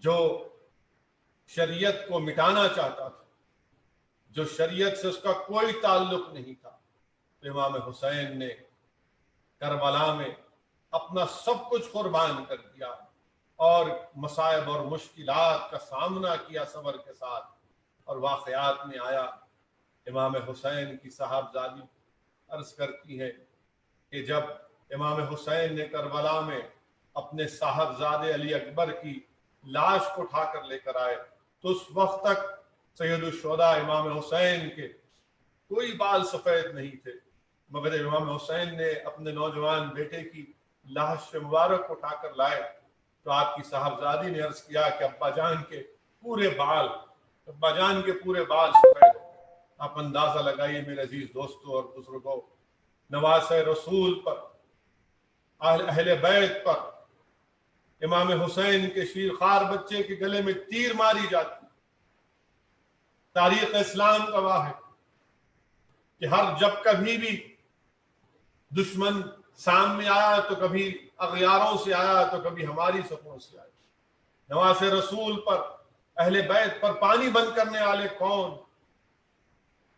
جو شریعت کو مٹانا چاہتا تھا، جو شریعت سے اس کا کوئی تعلق نہیں تھا، تو امام حسین نے کربلا میں اپنا سب کچھ قربان کر دیا اور مصائب اور مشکلات کا سامنا کیا صبر کے ساتھ۔ اور واقعات میں آیا، امام حسین کی صاحبزادی عرض کرتی ہے کہ جب امام حسین نے کربلا میں اپنے صاحبزادے علی اکبر کی لاش کو اٹھا کر لے کر آئے تو اس وقت تک سید الشہداء امام حسین کے کوئی بال سفید نہیں تھے، مگر امام حسین نے اپنے نوجوان بیٹے کی لاش مبارک کو اٹھا کر لائے تو آپ کی صاحبزادی نے عرض کیا کہ ابا جان کے پورے بال سفید ہو گئے۔ آپ اندازہ لگائیے میرے عزیز دوستوں اور بزرگوں، نواسۂ رسول پر، اہل بیت پر امام حسین کے شیرخوار بچے کے گلے میں تیر ماری جاتی۔ تاریخ اسلام گواہ ہے کہ جب کبھی بھی دشمن سامنے آیا تو کبھی اغیاروں سے آیا تو کبھی ہماری صفوں سے آیا۔ نواسۂ رسول پر، اہل بیت پر پانی بند کرنے والے کون،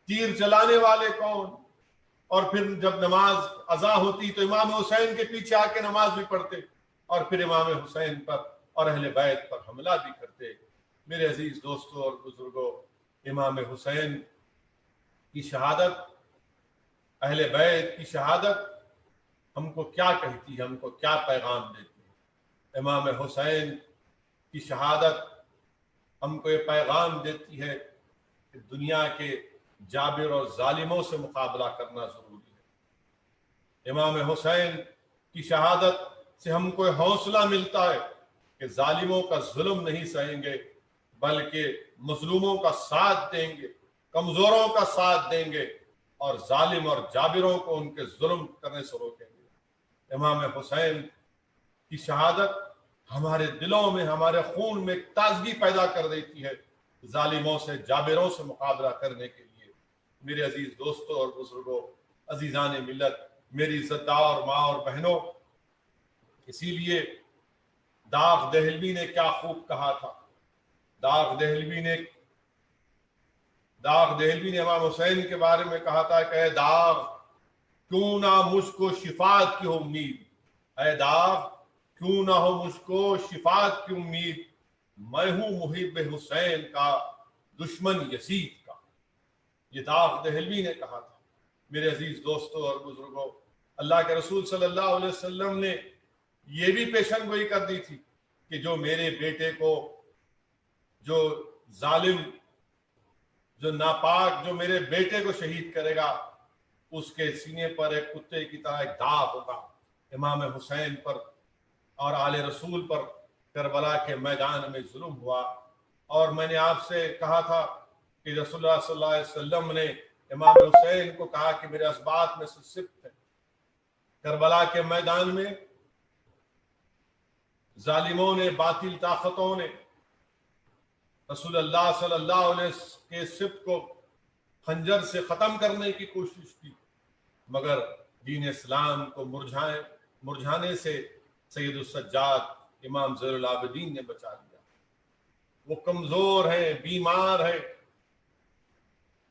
تیر چلانے والے کون، اور پھر جب نماز اذا ہوتی تو امام حسین کے پیچھے آ کے نماز بھی پڑھتے اور پھر امام حسین پر اور اہل بیت پر حملہ بھی کرتے۔ میرے عزیز دوستوں اور بزرگوں، امام حسین کی شہادت، اہل بیت کی شہادت ہم کو کیا کہتی ہے، ہم کو کیا پیغام دیتی ہے؟ امام حسین کی شہادت ہم کو یہ پیغام دیتی ہے کہ دنیا کے جابر اور ظالموں سے مقابلہ کرنا ضروری ہے۔ امام حسین کی شہادت سے ہم کو حوصلہ ملتا ہے کہ ظالموں کا ظلم نہیں سہیں گے بلکہ مظلوموں کا ساتھ دیں گے، کمزوروں کا ساتھ دیں گے اور ظالم اور جابروں کو ان کے ظلم کرنے سے روکیں گے۔ امام حسین کی شہادت ہمارے دلوں میں، ہمارے خون میں ایک تازگی پیدا کر دیتی ہے ظالموں سے، جابروں سے مقابلہ کرنے کے لیے۔ میرے عزیز دوستوں اور بزرگوں، عزیزان ملت، میری عزت دار ماں اور بہنوں، اسی لیے داغ دہلوی نے کیا خوب کہا تھا۔ داغ دہلوی نے امام حسین کے بارے میں کہا تھا کہ اے داغ کیوں نہ مجھ کو شفاعت کی امید، اے داغ کیوں نہ ہو مجھ کو شفاعت کی امید، میں ہوں محب حسین کا، دشمن یزید کا۔ یہ داغ دہلوی نے کہا تھا۔ میرے عزیز دوستوں اور بزرگوں، اللہ کے رسول صلی اللہ علیہ وسلم نے یہ بھی پیشن گوئی کر دی تھی کہ جو میرے بیٹے کو، جو ظالم، جو ناپاک، جو میرے بیٹے کو شہید کرے گا اس کے سینے پر ایک کتے کی طرح ایک داغ ہوگا۔ امام حسین پر اور آل رسول پر کربلا کے میدان میں ظلم ہوا، اور میں نے آپ سے کہا تھا کہ رسول اللہ صلی اللہ علیہ وسلم نے امام حسین کو کہا کہ میرے اسباط میں سے سبت ہے۔ کربلا کے میدان میں ظالموں نے، باطل طاقتوں نے رسول اللہ صلی اللہ علیہ وسلم کے سبت کو خنجر سے ختم کرنے کی کوشش کی، مگر دین اسلام کو مرجھانے سے سید السجاد امام زین العابدین نے بچا لیا۔ وہ کمزور ہیں، بیمار ہیں،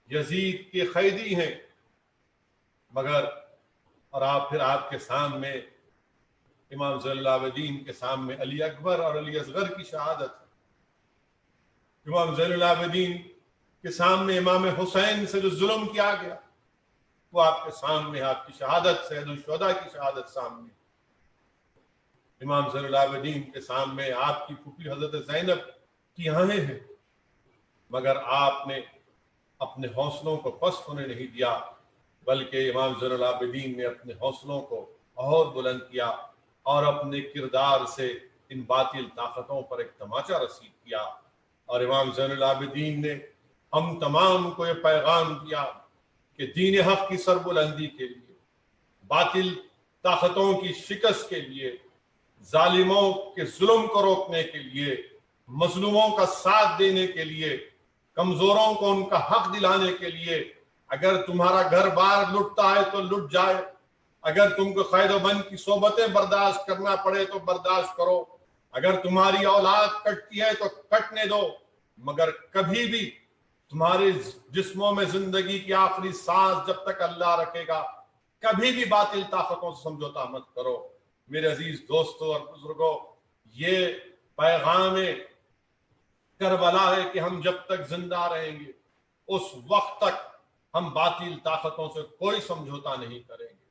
یزید کے قیدی ہیں، مگر اور آپ کے سامنے امام زین العابدین کے سامنے علی اکبر اور علی اصغر کی شہادت ہے۔ امام زین العابدین کے سامنے امام حسین سے جو ظلم کیا گیا وہ آپ کے سامنے، آپ کی شہادت، سید الشہداء کی شہادت سامنے۔ امام زین العابدین کے سامنے آپ کی پھوپھی حضرت زینب کی آہیں ہیں، مگر آپ نے اپنے حوصلوں کو پست ہونے نہیں دیا، بلکہ امام زین العابدین نے اپنے حوصلوں کو اور بلند کیا اور اپنے کردار سے ان باطل طاقتوں پر ایک تماچا رسید کیا۔ اور امام زین العابدین نے ہم تمام کو یہ پیغام دیا کہ دین حق کی سربلندی کے لیے، باطل طاقتوں کی شکست کے لیے، ظالموں کے ظلم کو روکنے کے لیے، مظلوموں کا ساتھ دینے کے لیے، کمزوروں کو ان کا حق دلانے کے لیے، اگر تمہارا گھر بار لٹتا ہے تو لٹ جائے، اگر تم کو قید و بند کی صحبتیں برداشت کرنا پڑے تو برداشت کرو، اگر تمہاری اولاد کٹتی ہے تو کٹنے دو، مگر کبھی بھی تمہارے جسموں میں زندگی کی آخری سانس جب تک اللہ رکھے گا کبھی بھی باطل طاقتوں سے سمجھوتا مت کرو۔ میرے عزیز دوستوں اور بزرگوں، یہ پیغام کربلا ہے کہ ہم جب تک زندہ رہیں گے اس وقت تک ہم باطل طاقتوں سے کوئی سمجھوتا نہیں کریں گے۔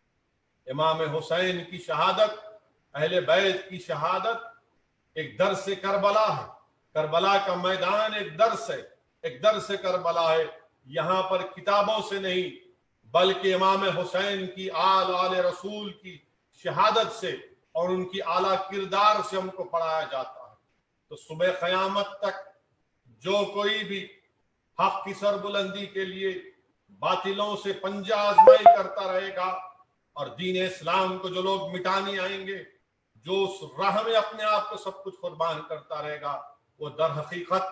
امام حسین کی شہادت، اہل بیت کی شہادت ایک درس کربلا ہے۔ کربلا کا میدان ایک درس ہے، ایک درس کربلا ہے۔ یہاں پر کتابوں سے نہیں بلکہ امام حسین کی آل رسول کی شہادت سے اور ان کی اعلیٰ کردار سے ہم کو پڑھایا جاتا ہے۔ تو صبح قیامت تک جو کوئی بھی حق کی سربلندی کے لیے باطلوں سے پنجہ آزمائی کرتا رہے گا اور دین اسلام کو جو لوگ مٹانے آئیں گے، جو اس راہ میں اپنے آپ کو سب کچھ قربان کرتا رہے گا، وہ در حقیقت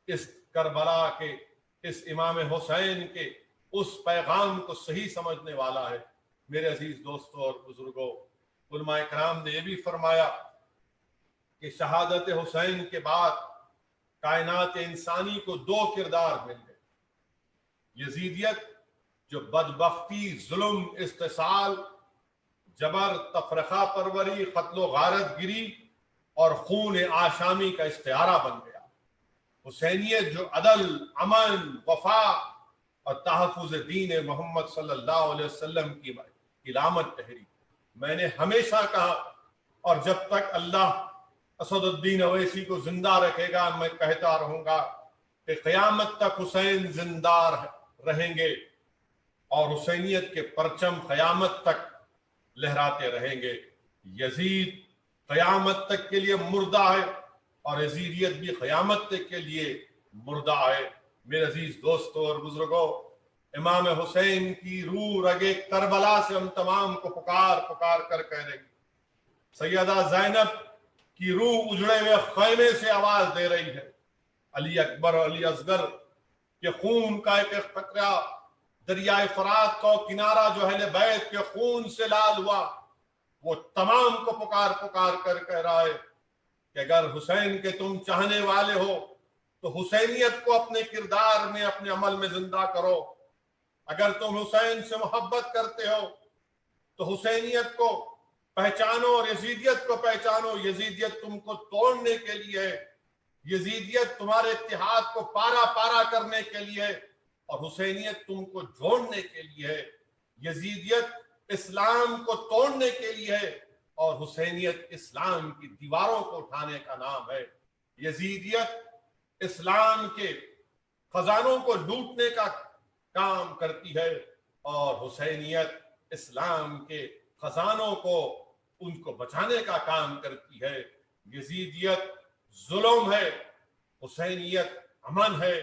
اس کربلا کے، اس امام حسین کے اس پیغام کو صحیح سمجھنے والا ہے۔ میرے عزیز دوستوں اور بزرگوں، علماء کرام نے یہ بھی فرمایا کہ شہادت حسین کے بعد کائنات انسانی کو دو کردار مل گئے۔ یزیدیت جو بدبختی، ظلم، استحصال، جبر، تفرقہ پروری، قتل و غارت گری اور خون آشامی کا استعارہ بن گیا۔ حسینیت جو عدل، امن، وفا اور تحفظ دین محمد صلی اللہ علیہ وسلم کی علامت ٹھہری۔ میں نے ہمیشہ کہا اور جب تک اللہ اسد الدین اویسی کو زندہ رکھے گا میں کہتا رہوں گا کہ قیامت تک حسین زندہ رہیں گے اور حسینیت کے پرچم قیامت تک لہراتے رہیں گے۔ یزید قیامت تک کے لیے مردہ ہے اور یزیدیت بھی قیامت تک کے لیے مردہ ہے۔ میرے عزیز دوستوں اور بزرگوں، امام حسین کی روح رگے کربلا سے ہم تمام کو پکار پکار کر کہہ رہے ہیں۔ سیدہ زینب کی روح اجڑے ہوئے خیمے سے آواز دے رہی ہے۔ علی اکبر، علی اصغر کے خون کا ایک ایک قطرہ، دریائے فرات کا کنارہ جو اہل بیت کے خون سے لال ہوا، وہ تمام کو پکار پکار کر کہہ رہا ہے کہ اگر حسین کے تم چاہنے والے ہو تو حسینیت کو اپنے کردار میں، اپنے عمل میں زندہ کرو۔ اگر تم حسین سے محبت کرتے ہو تو حسینیت کو پہچانو اور یزیدیت کو پہچانو۔ یزیدیت تم کو توڑنے کے لیے ہے، یزیدیت تمہارے اتحاد کو پارا پارا کرنے کے لیے ہے اور حسینیت تم کو جوڑنے کے لیے ہے۔ یزیدیت اسلام کو توڑنے کے لیے ہے اور حسینیت اسلام کی دیواروں کو اٹھانے کا نام ہے۔ یزیدیت اسلام کے خزانوں کو لوٹنے کا کام کرتی ہے اور حسینیت اسلام کے خزانوں کو، ان کو بچانے کا کام کرتی ہے۔ یزیدیت ظلم ہے، حسینیت امن ہے۔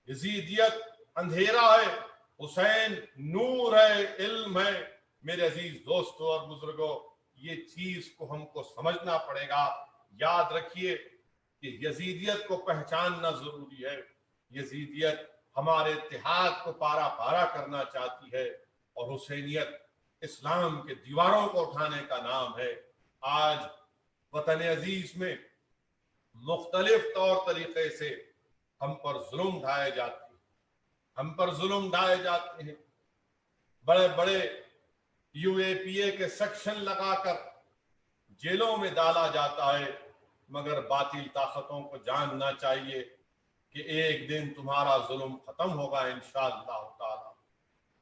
یزیدیت اندھیرا ہے، حسین نور ہے، علم ہے۔ میرے عزیز دوستوں اور بزرگوں، یہ چیز کو ہم کو سمجھنا پڑے گا۔ یاد رکھیے کہ یزیدیت کو پہچاننا ضروری ہے۔ یزیدیت ہمارے اتحاد کو پارا پارا کرنا چاہتی ہے اور حسینیت اسلام کے دیواروں کو اٹھانے کا نام ہے۔ آج وطن عزیز میں مختلف طور طریقے سے ہم پر ظلم ڈھائے جاتے ہیں، ہم پر ظلم ڈھائے جاتے ہیں۔ بڑے بڑے UAPA کے سیکشن لگا کر جیلوں میں ڈالا جاتا ہے، مگر باطل طاقتوں کو جاننا چاہیے کہ ایک دن تمہارا ظلم ختم ہوگا انشاءاللہ تعالی،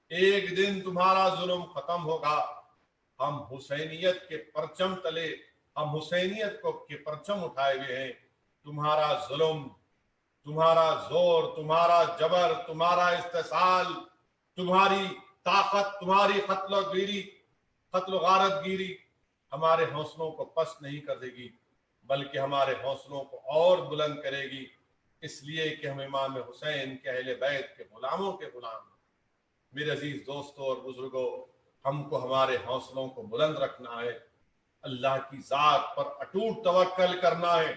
ایک دن تمہارا ظلم ختم ہوگا۔ ہم حسینیت کے پرچم تلے، ہم حسینیت کو کے پرچم اٹھائے ہوئے ہیں۔ تمہارا ظلم، تمہارا زور، تمہارا جبر، تمہارا استحصال، تمہاری طاقت، تمہاری قتل و غارت گیری ہمارے حوصلوں کو پست نہیں کرے گی، بلکہ ہمارے حوصلوں کو اور بلند کرے گی، اس لیے کہ ہم امام حسین کے اہل بیت کے غلاموں کے غلام ہیں۔ میرے عزیز دوستوں اور بزرگوں، ہم کو ہمارے حوصلوں کو بلند رکھنا ہے، اللہ کی ذات پر اٹوٹ توکل کرنا ہے،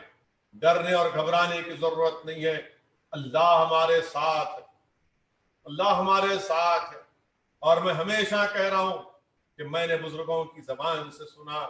ڈرنے اور گھبرانے کی ضرورت نہیں ہے۔ اللہ ہمارے ساتھ ہے، اللہ ہمارے ساتھ ہے۔ اور میں ہمیشہ کہہ رہا ہوں کہ میں نے بزرگوں کی زبان سے سنا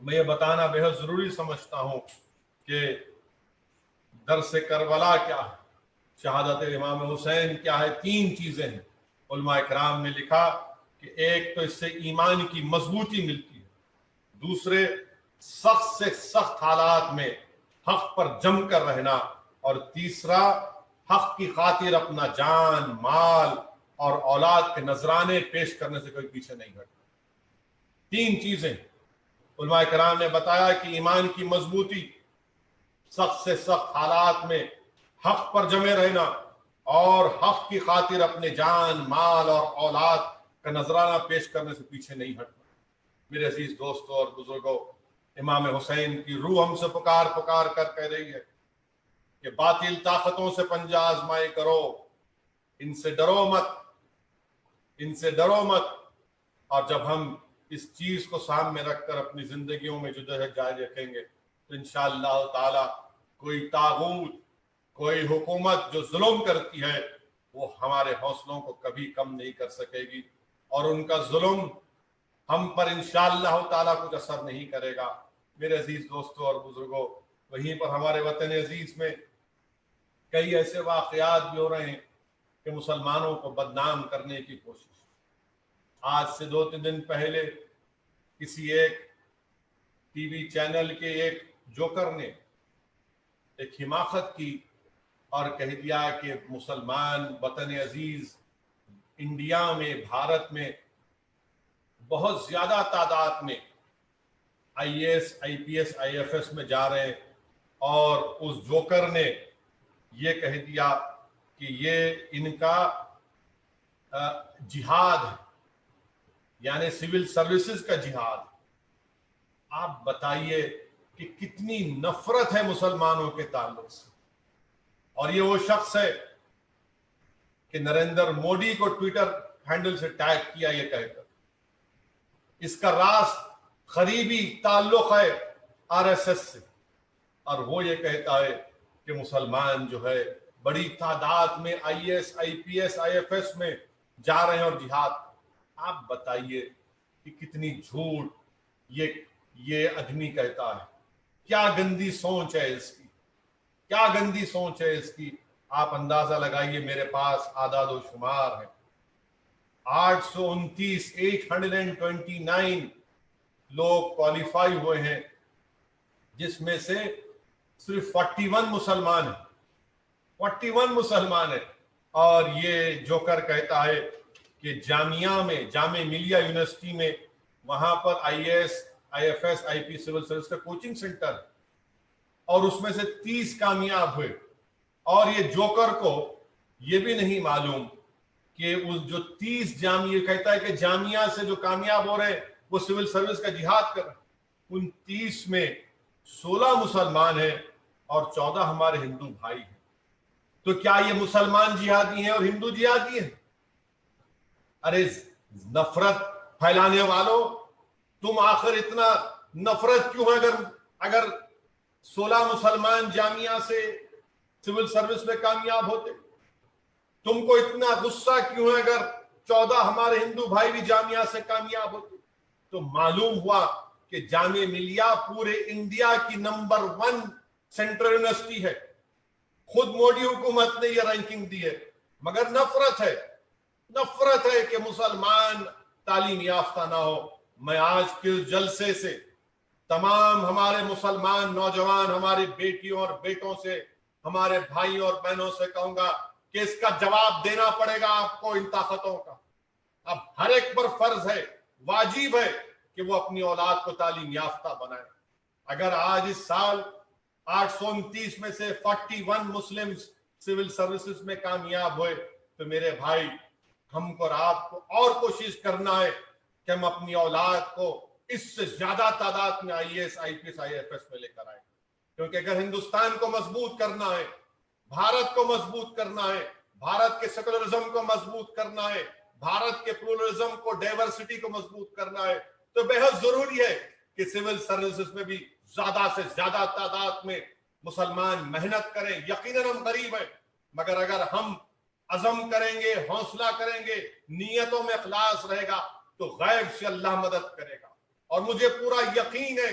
میں یہ بتانا بہت ضروری سمجھتا ہوں کہ درس کربلا کیا ہے، شہادت امام حسین کیا ہے۔ 3 چیزیں ہیں علماء کرام نے لکھا کہ ایک تو اس سے ایمان کی مضبوطی ملتی ہے، دوسرے سخت سے سخت حالات میں حق پر جم کر رہنا، اور تیسرا حق کی خاطر اپنا جان، مال اور اولاد کے نذرانے پیش کرنے سے کوئی پیچھے نہیں ہٹتا۔ 3 چیزیں علماء کرام نے بتایا کہ ایمان کی مضبوطی، سخت سے سخت حالات میں حق پر جمے رہنا، اور حق کی خاطر اپنے جان، مال اور اولاد کا نذرانہ پیش کرنے سے پیچھے نہیں ہٹنا۔ میرے عزیز دوستوں اور بزرگوں، امام حسین کی روح ہم سے پکار پکار کر کہہ رہی ہے کہ باطل طاقتوں سے پنجہ آزمائی کرو، ان سے ڈرو مت، ان سے ڈرو مت۔ اور جب ہم اس چیز کو سامنے رکھ کر اپنی زندگیوں میں جدوجہد جاری رکھیں گے تو انشاءاللہ تعالی کوئی طاغوت، کوئی حکومت جو ظلم کرتی ہے وہ ہمارے حوصلوں کو کبھی کم نہیں کر سکے گی، اور ان کا ظلم ہم پر انشاءاللہ تعالی کچھ اثر نہیں کرے گا۔ میرے عزیز دوستوں اور بزرگوں، وہیں پر ہمارے وطن عزیز میں کئی ایسے واقعات بھی ہو رہے ہیں کہ مسلمانوں کو بدنام کرنے کی کوشش۔ آج سے 2-3 دن پہلے کسی ایک ٹی وی چینل کے ایک جوکر نے ایک حماقت کی اور کہہ دیا کہ مسلمان وطن عزیز انڈیا میں، بھارت میں بہت زیادہ تعداد میں IAS IPS IFS میں جا رہے ہیں، اور اس جوکر نے یہ کہہ دیا کہ یہ ان کا جہاد ہے، یعنی سول سروسز کا جہاد۔ آپ بتائیے کہ کتنی نفرت ہے مسلمانوں کے تعلق سے۔ اور یہ وہ شخص ہے کہ نریندر مودی کو ٹویٹر ہینڈل سے ٹیگ کیا یہ کہہ کر۔ اس کا راست قریبی تعلق ہے RSS سے، اور وہ یہ کہتا ہے کہ مسلمان جو ہے بڑی تعداد میں IAS IPS IFS میں جا رہے ہیں اور جہاد۔ آپ بتائیے کہ کتنی جھوٹ یہ آدمی کہتا ہے۔ کیا گندی سوچ ہے اس کی، کیا گندی سوچ ہے اس کی۔ آپ اندازہ لگائیے، میرے پاس اعداد و شمار ہے، 829 لوگ کوالیفائی ہوئے ہیں، جس میں سے صرف 41 مسلمان ہیں، 41 مسلمان ہیں۔ اور یہ جوکر کہتا ہے کہ جامعہ ملیہ یونیورسٹی میں وہاں پر IAS IFS IP civil service کا کوچنگ سینٹر ہے، اور اس میں سے 30 کامیاب ہوئے۔ اور یہ جوکر کو یہ بھی نہیں معلوم کہ اس جو 30 جامعہ، کہتا ہے کہ جامعہ سے جو کامیاب ہو رہے ہیں وہ سول سروس کا جہاد کر رہے ہیں۔ ان 30 میں 16 مسلمان ہیں اور 14 ہمارے ہندو بھائی ہیں۔ تو کیا یہ مسلمان جہادی ہیں اور ہندو جہادی ہیں؟ ارے نفرت پھیلانے والوں، تم آخر اتنا نفرت کیوں ہے؟ اگر 16 مسلمان جامعہ سے سول سروس میں کامیاب ہوتے، تم کو اتنا غصہ کیوں ہے اگر 14 ہمارے ہندو بھائی بھی جامعہ سے کامیاب ہوتے؟ تو معلوم ہوا کہ جامعہ ملیہ پورے انڈیا کی نمبر 1 سینٹرل یونیورسٹی ہے۔ خود مودی حکومت نے یہ رینکنگ دی ہے، مگر نفرت ہے کہ مسلمان تعلیم یافتہ نہ ہو۔ میں آج کے جلسے سے تمام ہمارے مسلمان نوجوان، ہماری بیٹیوں اور بیٹوں سے، ہمارے بھائیوں اور بہنوں سے کہوں گا کہ اس کا جواب دینا پڑے گا آپ کو ان طاقتوں کا۔ اب ہر ایک پر فرض ہے، واجب ہے کہ وہ اپنی اولاد کو تعلیم یافتہ بنائے۔ اگر آج اس سال 829 میں سے 41 مسلم سول سروسز میں کامیاب ہوئے تو میرے بھائی، ہم کو اور آپ کو اور کوشش کرنا ہے کہ ہم اپنی اولاد کو اس سے زیادہ تعداد میں IAS IPS IFS میں لے کر آئے، کیونکہ اگر ہندوستان کو مضبوط کرنا ہے، بھارت کو مضبوط کرنا ہے، بھارت کے سیکولرزم کو مضبوط کرنا ہے، بھارت کے پلورلزم کو، ڈائیورسٹی کو مضبوط کرنا ہے، تو بہت ضروری ہے کہ سول سروسز میں بھی زیادہ سے زیادہ تعداد میں مسلمان محنت کریں۔ یقیناً ہم غریب ہیں، مگر اگر ہم عزم کریں گے، حوصلہ کریں گے، نیتوں میں اخلاص رہے گا تو غیب سے اللہ مدد کرے گا۔ اور مجھے پورا یقین ہے